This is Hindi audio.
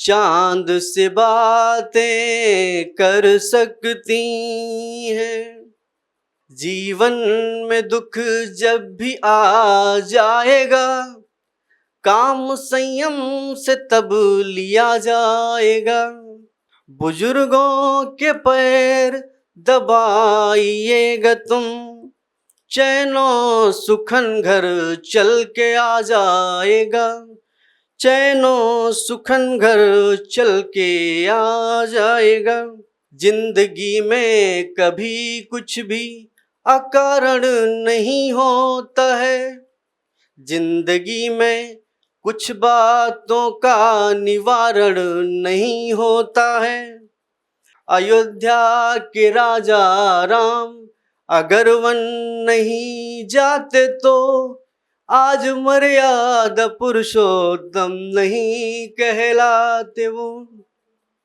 चांद से बातें कर सकती हैं। जीवन में दुख जब भी आ जाएगा, काम संयम से तब लिया जाएगा। बुजुर्गों के पैर दबाइएगा तुम, चैनो सुखन घर चल के आ जाएगा। चैनो सुखन घर चल के आ जाएगा। जिंदगी में कभी कुछ भी अकारण नहीं होता है। जिंदगी में कुछ बातों का निवारण नहीं होता है। अयोध्या के राजा राम अगर वन नहीं जाते तो आज मर्यादा पुरुषोत्तम नहीं कहलाते वो।